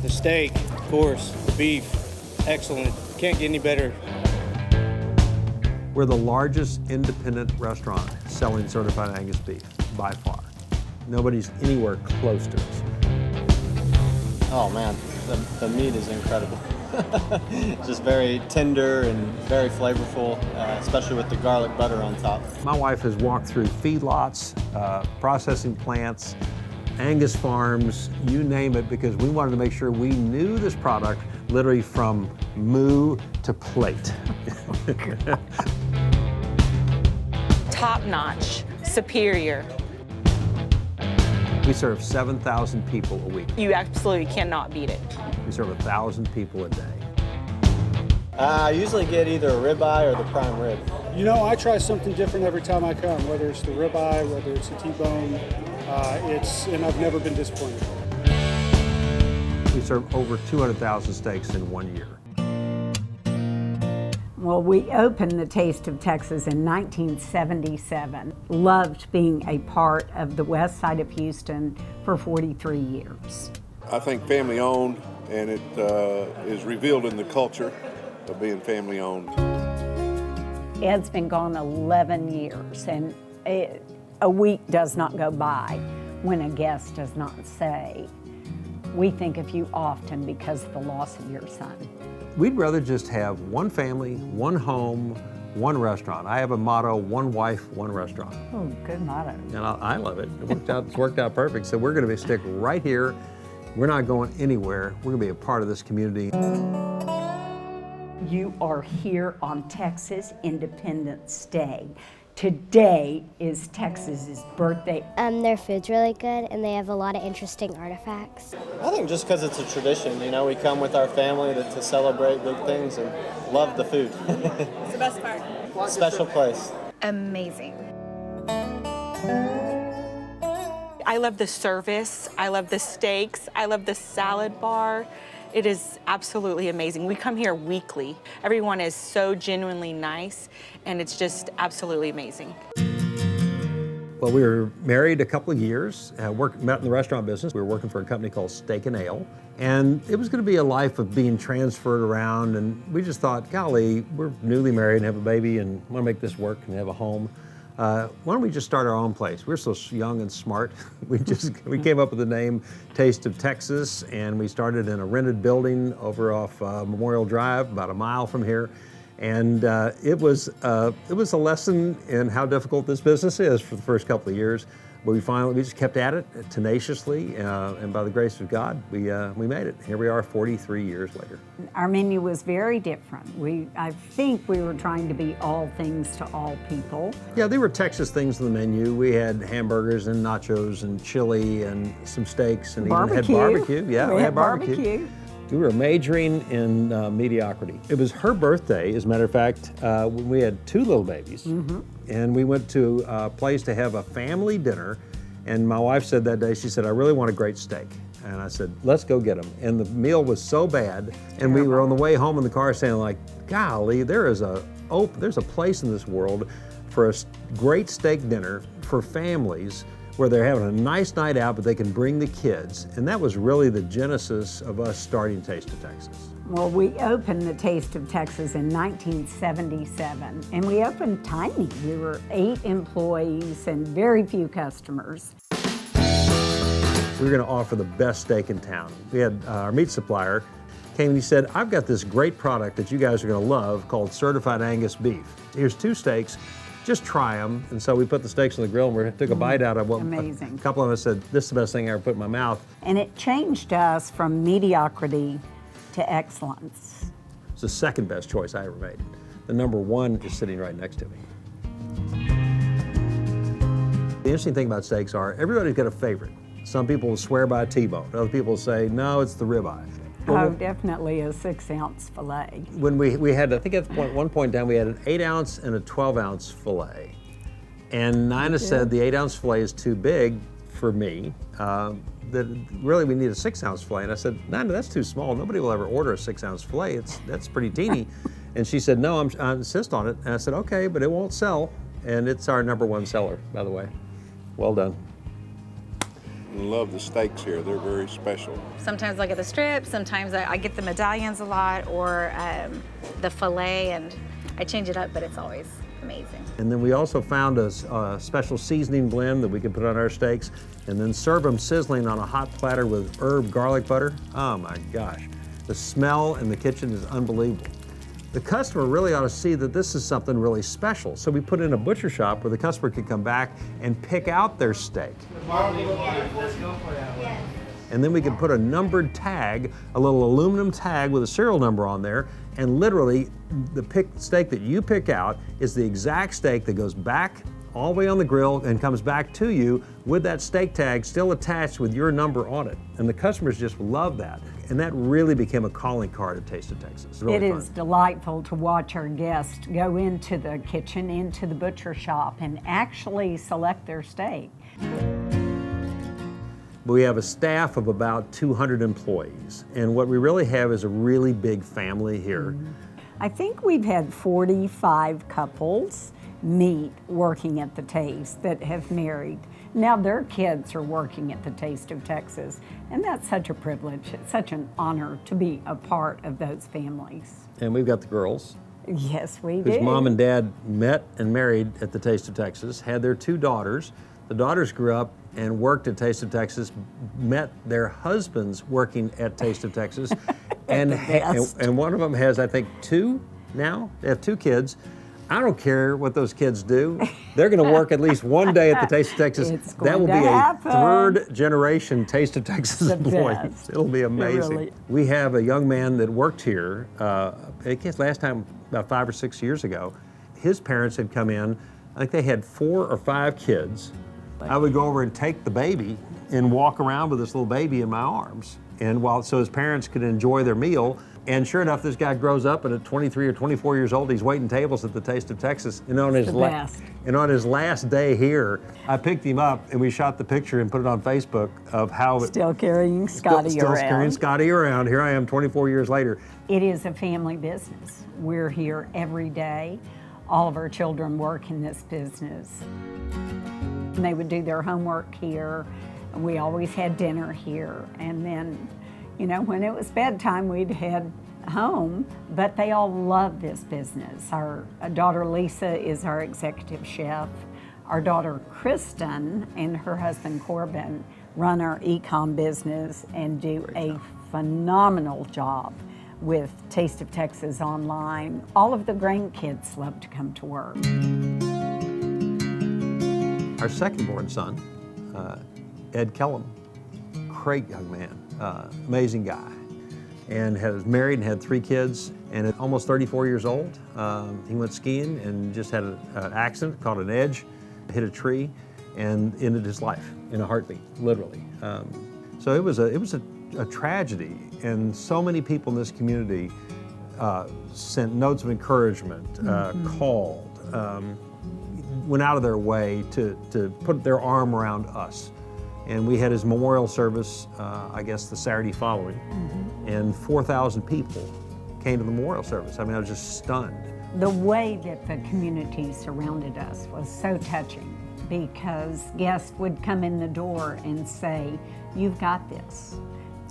The steak, of course, the beef, excellent. Can't get any better. We're the largest independent restaurant selling certified Angus beef, by far. Nobody's anywhere close to us. Oh man, the meat is incredible. Just very tender and very flavorful, especially with the garlic butter on top. My wife has walked through feedlots, processing plants, Angus farms, you name it, because we wanted to make sure we knew this product literally from moo to plate. Top notch, superior. We serve 7,000 people a week. You absolutely cannot beat it. We serve 1,000 people a day. I usually get either a ribeye or the prime rib. You know, I try something different every time I come, whether it's the ribeye, whether it's the T-bone, and I've never been disappointed. We serve over 200,000 steaks in 1 year. Well, we opened the Taste of Texas in 1977. Loved being a part of the west side of Houston for 43 years. I think family owned, and it is revealed in the culture of being family owned. Ed's been gone 11 years, and a week does not go by when a guest does not say, "We think of you often because of the loss of your son." We'd rather just have one family, one home, one restaurant. I have a motto, one wife, one restaurant. Oh, good motto. And I love it. It's worked out perfect. So we're gonna stick right here. We're not going anywhere. We're gonna be a part of this community. You are here on Texas Independence Day. Today is Texas's birthday. Their food's really good, and they have a lot of interesting artifacts. I think just because it's a tradition, you know, we come with our family to celebrate big things and love the food. It's the best part. Special place. Amazing. I love the service. I love the steaks. I love the salad bar. It is absolutely amazing. We come here weekly. Everyone is so genuinely nice, and it's just absolutely amazing. Well, we were married a couple of years, met in the restaurant business. We were working for a company called Steak and Ale, and it was gonna be a life of being transferred around, and we just thought, golly, we're newly married and have a baby and wanna make this work and have a home. Why don't we just start our own place? We're so young and smart. We came up with the name Taste of Texas, and we started in a rented building over off Memorial Drive, about a mile from here. And it was a lesson in how difficult this business is for the first couple of years. But we just kept at it tenaciously, and by the grace of God, we made it. Here we are 43 years later. Our menu was very different. I think we were trying to be all things to all people. Yeah, there were Texas things on the menu. We had hamburgers and nachos and chili and some steaks and even had barbecue. Yeah, we had barbecue. We were majoring in mediocrity. It was her birthday, as a matter of fact, when we had 2 little babies. Mm-hmm. And we went to a place to have a family dinner. And my wife said that day, she said, "I really want a great steak." And I said, "Let's go get them." And the meal was so bad. And we were on the way home in the car saying like, golly, there's a place in this world for a great steak dinner for families where they're having a nice night out, but they can bring the kids. And that was really the genesis of us starting Taste of Texas. Well, we opened the Taste of Texas in 1977, and we opened tiny. We were 8 employees and very few customers. We were gonna offer the best steak in town. We had our meat supplier came and he said, "I've got this great product that you guys are gonna love called Certified Angus Beef. Here's 2 steaks. Just try them." And so we put the steaks on the grill and we took a bite out of one. Amazing. A couple of us said, "This is the best thing I ever put in my mouth." And it changed us from mediocrity to excellence. It's the second best choice I ever made. The number 1 is sitting right next to me. The interesting thing about steaks are everybody's got a favorite. Some people will swear by a T-bone. Other people will say, no, it's the ribeye. Oh, definitely a 6-ounce filet. When we had, I think at one point down, we had an 8-ounce and a 12-ounce filet. And Nina said the 8-ounce filet is too big for me, that really we need a 6-ounce filet. And I said, Nina, that's too small. Nobody will ever order a 6-ounce filet. That's pretty teeny. And she said, no, I insist on it. And I said, okay, but it won't sell. And it's our number 1 seller, by the way. Well done. and love the steaks here. They're very special. Sometimes I get the strips, sometimes I get the medallions a lot, or the filet, and I change it up, but it's always amazing. And then we also found a special seasoning blend that we can put on our steaks and then serve them sizzling on a hot platter with herb garlic butter. Oh my gosh, the smell in the kitchen is unbelievable. The customer really ought to see that this is something really special. So we put in a butcher shop where the customer can come back and pick out their steak. And then we can put a numbered tag, a little aluminum tag with a serial number on there, and literally the steak that you pick out is the exact steak that goes back all the way on the grill and comes back to you with that steak tag still attached with your number on it. And the customers just love that. And that really became a calling card at Taste of Texas. It's really fun. Is delightful to watch our guests go into the kitchen, into the butcher shop, and actually select their steak. We have a staff of about 200 employees, and what we really have is a really big family here. I think we've had 45 couples meet working at the Taste that have married. Now their kids are working at the Taste of Texas, and that's such a privilege. It's such an honor to be a part of those families. And we've got the girls, Yes, we do. whose mom and dad met and married at the Taste of Texas, had their 2 daughters. The daughters grew up and worked at Taste of Texas, met their husbands working at Taste of Texas, and one of them has, I think, 2 now. They have 2 kids. I don't care what those kids do. They're going to work at least one day at the Taste of Texas. That will be a 3rd generation Taste of Texas employee. It'll be amazing. Really. We have a young man that worked here, I guess last time about 5 or 6 years ago. His parents had come in. I think they had 4 or 5 kids. I would go over and take the baby and walk around with this little baby in my arms. And so his parents could enjoy their meal. And sure enough, this guy grows up, and at 23 or 24 years old, he's waiting tables at the Taste of Texas. And on his last day here, I picked him up and we shot the picture and put it on Facebook of how still carrying Scotty around. Still carrying Scotty around. Here I am 24 years later. It is a family business. We're here every day. All of our children work in this business. And they would do their homework here. We always had dinner here. And then, you know, when it was bedtime, we'd head home, but they all love this business. Our daughter Lisa is our executive chef. Our daughter Kristen and her husband Corbin run our e-com business and do a phenomenal job with Taste of Texas online. All of the grandkids love to come to work. Our second-born son, Edd Kellum, great young man, amazing guy, and was married and had 3 kids. And at almost 34 years old, he went skiing and just had an accident, caught an edge, hit a tree, and ended his life in a heartbeat, literally. So it was a tragedy, and so many people in this community sent notes of encouragement, called, went out of their way to put their arm around us. And we had his memorial service, I guess, the Saturday following, and 4,000 people came to the memorial service. I mean, I was just stunned. The way that the community surrounded us was so touching, because guests would come in the door and say, "You've got this.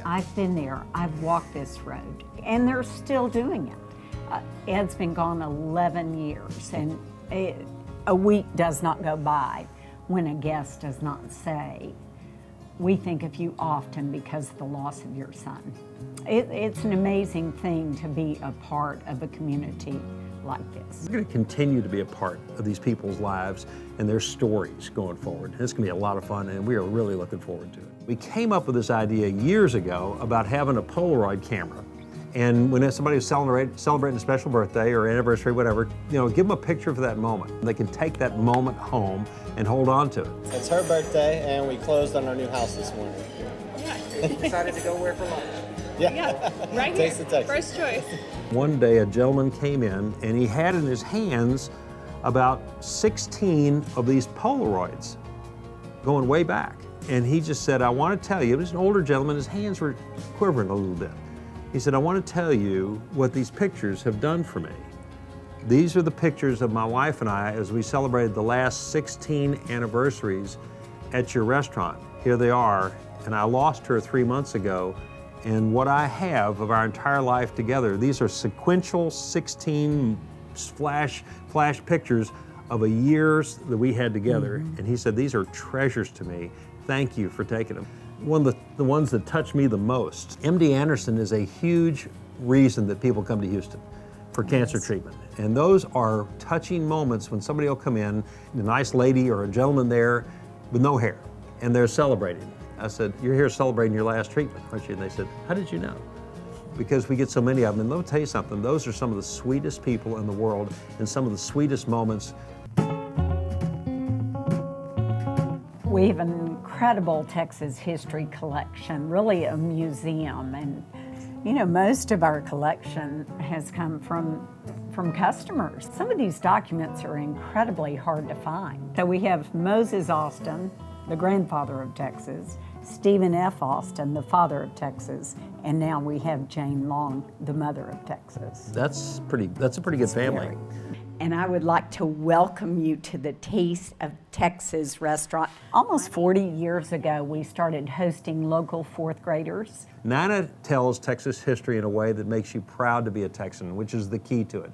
I've been there, I've walked this road." And they're still doing it. Edd's been gone 11 years, and a week does not go by when a guest does not say, "We think of you often because of the loss of your son." It's an amazing thing to be a part of a community like this. We're going to continue to be a part of these people's lives and their stories going forward. It's going to be a lot of fun, and we are really looking forward to it. We came up with this idea years ago about having a Polaroid camera. And when somebody was celebrating a special birthday or anniversary, whatever, you know, give them a picture for that moment. They can take that moment home and hold on to it. It's her birthday, and we closed on our new house this morning. Yeah. Decided to go where for lunch? Yeah. Right here. Taste of Texas. First choice. One day a gentleman came in and he had in his hands about 16 of these Polaroids going way back. And he just said, "I want to tell you," it was an older gentleman, his hands were quivering a little bit. He said, "I want to tell you what these pictures have done for me. These are the pictures of my wife and I as we celebrated the last 16 anniversaries at your restaurant. here they are, and I lost her 3 months ago, and what I have of our entire life together, these are sequential 16 flash pictures of a years that we had together. And he said, these are treasures to me. Thank you for taking them. One of the ones that touched me the most, MD Anderson is a huge reason that people come to Houston for cancer treatment. And those are touching moments when somebody will come in, a nice lady or a gentleman there with no hair, and they're celebrating. I said, you're here celebrating your last treatment, aren't you? And they said, how did you know? Because we get so many of them. And let me tell you something, those are some of the sweetest people in the world and some of the sweetest moments. We have an incredible Texas history collection, really a museum. And you know, most of our collection has come from customers. Some of these documents are incredibly hard to find. So we have Moses Austin, the grandfather of Texas, Stephen F. Austin, the father of Texas, and now we have Jane Long, the mother of Texas. That's a pretty good family. And I would like to welcome you to the Taste of Texas restaurant. Almost 40 years ago, we started hosting local fourth graders. Nana tells Texas history in a way that makes you proud to be a Texan, which is the key to it.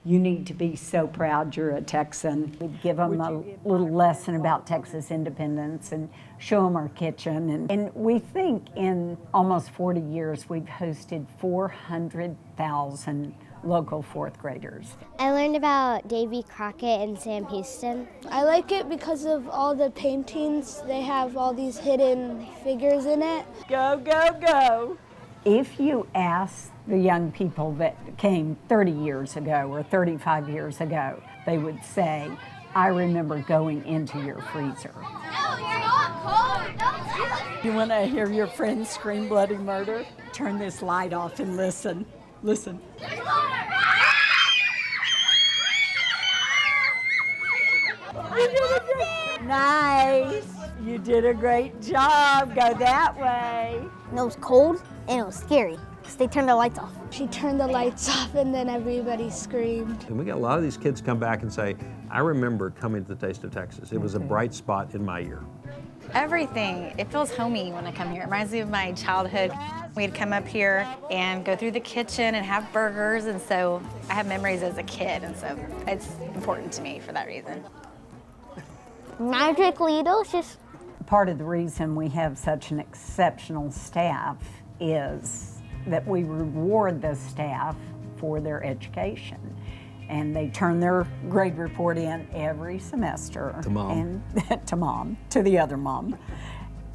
You need to be so proud you're a Texan. We'd give them a little lesson about Texas independence and show them our kitchen. And we think in almost 40 years, we've hosted 400,000 local fourth graders. I learned about Davy Crockett and Sam Houston. I like it because of all the paintings. They have all these hidden figures in it. Go, go, go. If you ask the young people that came 30 years ago or 35 years ago, they would say, I remember going into your freezer. No, you're not cold. You want to hear your friends scream bloody murder? Turn this light off and listen. Listen. Nice. You did a great job. Go that way. And it was cold and it was scary because they turned the lights off. She turned the lights off and then everybody screamed. And we got a lot of these kids come back and say, I remember coming to the Taste of Texas. It was a bright spot in my year. Everything. It feels homey when I come here. It reminds me of my childhood. We'd come up here and go through the kitchen and have burgers, and so I have memories as a kid, and so it's important to me for that reason. Magically delicious. Part of the reason we have such an exceptional staff is that we reward the staff for their education. And they turn their grade report in every semester. To mom. And to mom, to the other mom.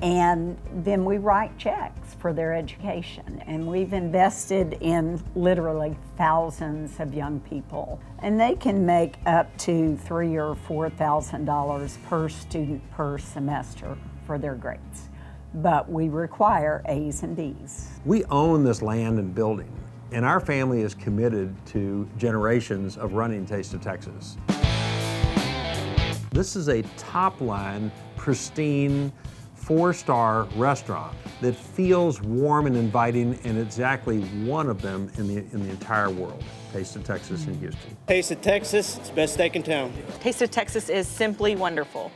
And then we write checks for their education. And we've invested in literally thousands of young people. And they can make up to $3,000 or $4,000 per student per semester for their grades. But we require A's and D's. We own this land and building. And our family is committed to generations of running Taste of Texas. This is a top-line, pristine, 4-star restaurant that feels warm and inviting, and exactly one of them in the entire world. Taste of Texas in Houston. Taste of Texas, it's the best steak in town. Taste of Texas is simply wonderful.